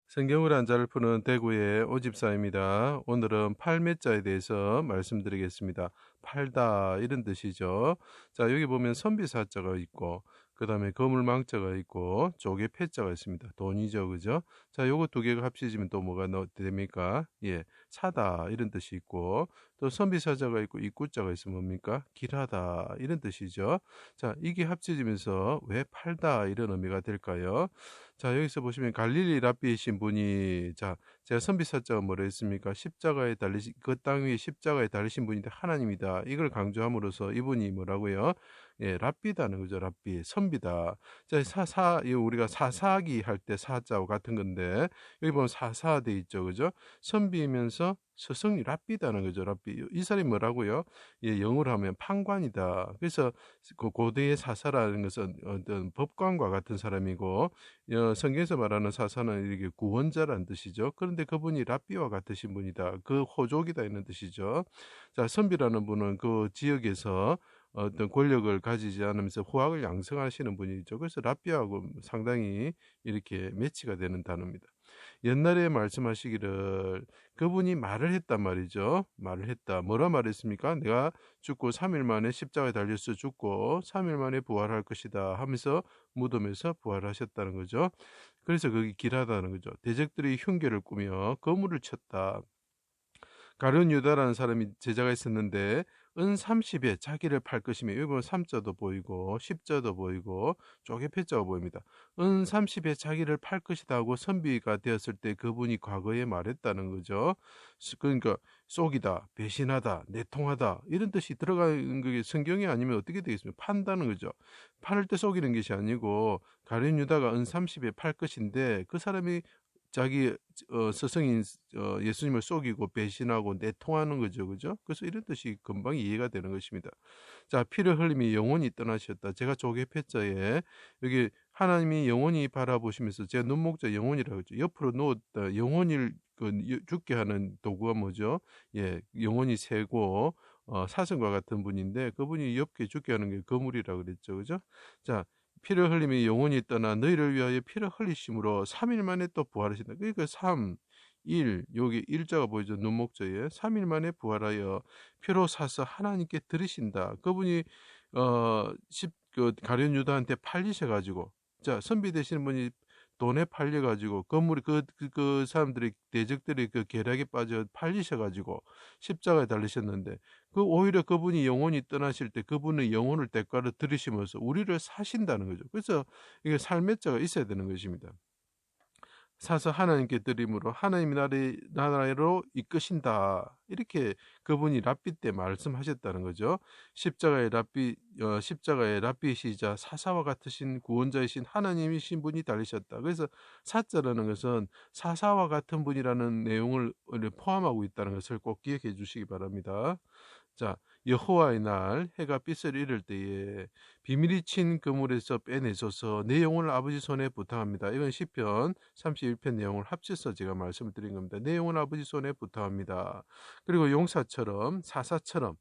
성경을 한자를 푸는 대구의 오집사입니다. 오늘은 팔매자에 대해서 말씀드리겠습니다. 팔다 이런 뜻이죠. 자, 여기 보면 선비사자가 있고 그 다음에 거물망자가 있고 쪽에 패자가 있습니다. 돈이죠, 그죠? 자, 요거 두 개가 합치지면 또 뭐가 됩니까? 예, 사다 이런 뜻이 있고 또 선비사자가 있고 입구자가 있으면 뭡니까? 길하다 이런 뜻이죠. 자, 이게 합쳐지면서 왜 팔다 이런 의미가 될까요? 자, 여기서 보시면 갈릴리 랍비이신 분이, 자, 제가 선비사자가 뭐라 했습니까? 십자가에 달리신, 그 땅 위에 십자가에 달리신 분인데 하나님이다. 이걸 강조함으로써 이분이 뭐라고요? 예, 랍비다는 거죠. 랍비, 선비다. 자, 우리가 사사기 할 때 사자와 같은 건데, 여기 보면 사사돼 있죠. 그죠? 선비이면서 스승이 랍비다는 거죠. 랍비. 이 사람이 뭐라고요? 예, 영어로 하면 판관이다. 그래서 그 고대의 사사라는 것은 어떤 법관과 같은 사람이고, 성경에서 말하는 사사는 이렇게 구원자라는 뜻이죠. 그런데 그분이 랍비와 같으신 분이다. 그 호족이다 있는 뜻이죠. 자, 선비라는 분은 그 지역에서 어떤 권력을 가지지 않으면서 후학을 양성하시는 분이죠. 그래서 랍비하고 상당히 이렇게 매치가 되는 단어입니다. 옛날에 말씀하시기를 그분이 말을 했단 말이죠. 말을 했다. 뭐라 말했습니까? 내가 죽고 3일 만에 십자가에 달려서 죽고 3일 만에 부활할 것이다 하면서 무덤에서 부활하셨다는 거죠. 그래서 그게 길하다는 거죠. 대적들이 흉계를 꾸며 거물을 쳤다. 가룟 유다라는 사람이 제자가 있었는데 은 30에 자기를 팔 것이며 여기 보면 3자도 보이고 10자도 보이고 쪼개 패자가 보입니다. 은 30에 자기를 팔 것이다 하고 선비가 되었을 때 그분이 과거에 말했다는 거죠. 그러니까 속이다, 배신하다, 내통하다 이런 뜻이 들어가는 게 성경이 아니면 어떻게 되겠습니까? 판다는 거죠. 팔을 때 속이는 것이 아니고 가룟 유다가 은 30에 팔 것인데 그 사람이 자기 스승인 예수님을 속이고 배신하고 내통하는 거죠. 그죠? 그래서 이런 뜻이 금방 이해가 되는 것입니다. 자, 피를 흘림이 영원히 떠나셨다. 제가 조개 패자에 여기 하나님이 영원히 바라보시면서 제가 눈목자 영원이라고 했죠. 옆으로 놓았다. 영원히 죽게 하는 도구가 뭐죠? 예, 영원히 세고 사슴과 같은 분인데 그분이 옆에 죽게 하는 게 거물이라고 그랬죠. 그죠? 자, 피를 흘림이 영원히 떠나 너희를 위하여 피를 흘리심으로 3일 만에 또 부활하신다. 그러니까 3, 1, 여기 일자가 보이죠. 눈목자에 3일 만에 부활하여 피로 사서 하나님께 드리신다. 그분이 가룟 유다한테 팔리셔 가지고 자, 선비 되시는 분이 돈에 팔려 가지고 건물이 그 사람들이 대적들이 그 계략에 빠져 팔리셔 가지고 십자가에 달리셨는데 그 오히려 그분이 영혼이 떠나실 때 그분의 영혼을 대가로 들이시면서 우리를 사신다는 거죠. 그래서 이게 삶의 자가 있어야 되는 것입니다. 사서 하나님께 드림으로 하나님 나라로 이끄신다. 이렇게 그분이 랍비 때 말씀하셨다는 거죠. 십자가의 랍비시자 사사와 같으신 구원자이신 하나님이신 분이 달리셨다. 그래서 사자라는 것은 사사와 같은 분이라는 내용을 포함하고 있다는 것을 꼭 기억해 주시기 바랍니다. 자, 여호와의 날 해가 빛을 잃을 때에 비밀이 친 그물에서 빼내소서 내 영혼을 아버지 손에 부탁합니다. 이건 시편 31편 내용을 합쳐서 제가 말씀을 드린 겁니다. 내 영혼을 아버지 손에 부탁합니다. 그리고 용사처럼 사사처럼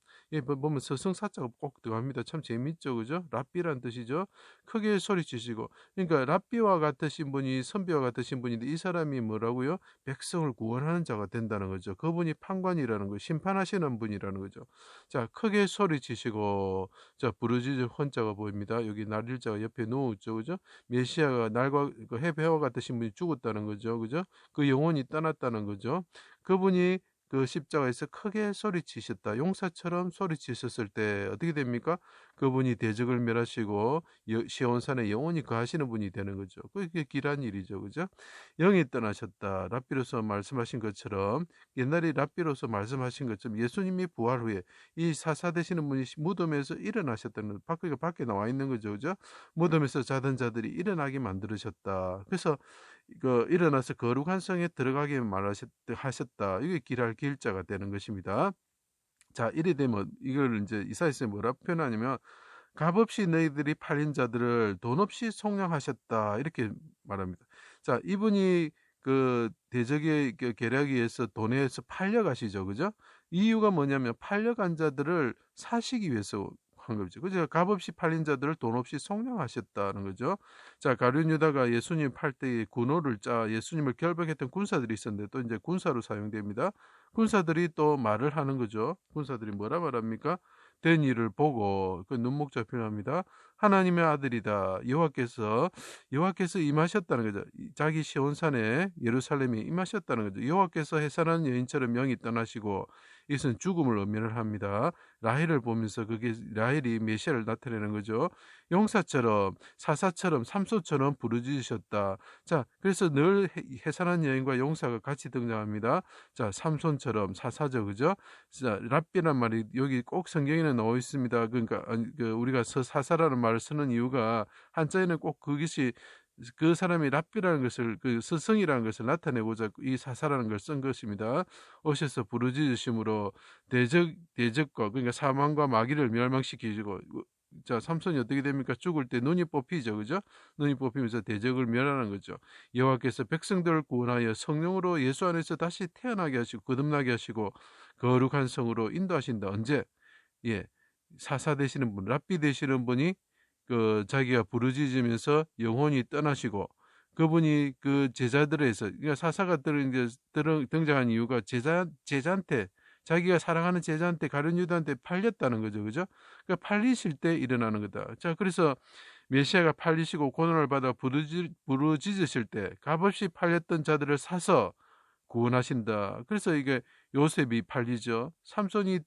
보면 서성사자가 꼭 들어갑니다. 참 재밌죠, 그죠? 랍비란 뜻이죠. 크게 소리치시고 그러니까 랍비와 같으신 분이 선비와 같으신 분인데 이 사람이 뭐라고요? 백성을 구원하는 자가 된다는 거죠. 그분이 판관이라는 거, 심판하시는 분이라는 거죠. 자, 크게 소리치시고 자, 부르짖을 혼자가 보입니다. 여기 날일자가 옆에 누워있죠, 그죠? 메시아가 날과 그 해배와 같으신 분이 죽었다는 거죠, 그죠? 그 영혼이 떠났다는 거죠. 그분이 그 십자가에서 크게 소리치셨다. 용사처럼 소리치셨을 때 어떻게 됩니까? 그분이 대적을 멸하시고 시온산에 영원히 거하시는 분이 되는 거죠. 그게 길한 일이죠, 그죠? 영이 떠나셨다. 랍비로서 말씀하신 것처럼 옛날에 랍비로서 말씀하신 것처럼 예수님이 부활 후에 이 사사 되시는 분이 무덤에서 일어나셨다는 밖에 나와 있는 거죠, 그죠? 무덤에서 자던 자들이 일어나게 만들으셨다. 그래서 일어나서 거룩한 성에 들어가게 하셨다. 이게 길할 길자가 되는 것입니다. 자, 이래 되면 이걸 이제 이사야서에 뭐라 표현하냐면 값없이 너희들이 팔린 자들을 돈 없이 속량하셨다. 이렇게 말합니다. 자, 이분이 그 대적의 계략에 의해서 돈에서 팔려가시죠. 그죠? 이유가 뭐냐면 팔려간 자들을 사시기 위해서 거죠. 그죠? 값없이 팔린 자들을 돈 없이 속량하셨다는 거죠. 자, 가룟 유다가 예수님 팔 때에 군호를 짜 예수님을 결박했던 군사들이 있었는데 또 이제 군사로 사용됩니다. 군사들이 또 말을 하는 거죠. 군사들이 뭐라 말합니까? 된 일을 보고 그 눈목자 표현합니다. 하나님의 아들이다. 여호와께서 임하셨다는 거죠. 자기 시온산에 예루살렘에 임하셨다는 거죠. 여호와께서 해산한 여인처럼 영이 떠나시고 이것은 죽음을 의미를 합니다. 라헬을 보면서 그게 라헬이 메시아를 나타내는 거죠. 용사처럼 사사처럼 삼손처럼 부르짖으셨다. 자, 그래서 늘 해산한 여인과 용사가 같이 등장합니다. 자, 삼손처럼 사사죠, 그죠? 자, 랍비란 말이 여기 꼭 성경에는 나와 있습니다. 그러니까 우리가 사사라는 말을 쓰는 이유가 한자에는 꼭 그것이 그 사람이 랍비라는 것을 그 스승이라는 것을 나타내고자 이 사사라는 걸 쓴 것입니다. 오셔서 부르짖으심으로 대적과 그러니까 사망과 마귀를 멸망시키시고 자, 삼손이 어떻게 됩니까? 죽을 때 눈이 뽑히죠, 그죠? 눈이 뽑히면서 대적을 멸하는 거죠. 여호와께서 백성들을 구원하여 성령으로 예수 안에서 다시 태어나게 하시고 거듭나게 하시고 거룩한 성으로 인도하신다. 언제? 예, 사사 되시는 분, 랍비 되시는 분이 그 자기가 부르짖으면서 영혼이 떠나시고 그분이 그 제자들에서 그러니까 사사가 등장한 이유가 제자한테 자기가 사랑하는 제자한테 가룟 유다한테 팔렸다는 거죠, 그죠? 그러니까 팔리실 때 일어나는 거다. 자, 그래서 메시아가 팔리시고 고난을 받아 부르짖으실 때 값없이 팔렸던 자들을 사서 구원하신다. 그래서 이게 요셉이 팔리죠. 삼손이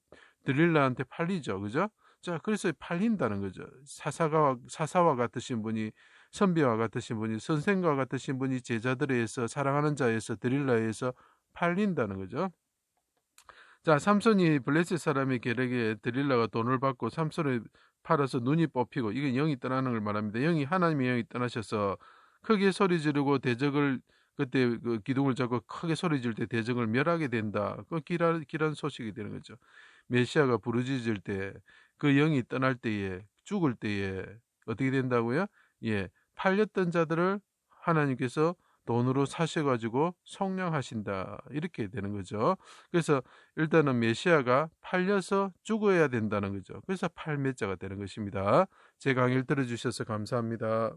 드릴라한테 팔리죠, 그죠? 자, 그래서 팔린다는 거죠. 사사와 같으신 분이 선비와 같으신 분이 선생과 같으신 분이 제자들에 의해서 사랑하는 자에서 드릴라에 의해서 팔린다는 거죠. 자, 삼손이 블레셋 사람의 계략에 드릴라가 돈을 받고 삼손을 팔아서 눈이 뽑히고 이게 영이 떠나는 걸 말합니다. 하나님의 영이 떠나셔서 크게 소리 지르고 대적을 그때 그 기둥을 잡고 크게 소리 지를 때 대적을 멸하게 된다. 그 길한 소식이 되는 거죠. 메시아가 부르짖을 때 그 영이 떠날 때에 죽을 때에 어떻게 된다고요? 예, 팔렸던 자들을 하나님께서 돈으로 사셔가지고 속량하신다. 이렇게 되는 거죠. 그래서 일단은 메시아가 팔려서 죽어야 된다는 거죠. 그래서 팔매자가 되는 것입니다. 제 강의를 들어주셔서 감사합니다.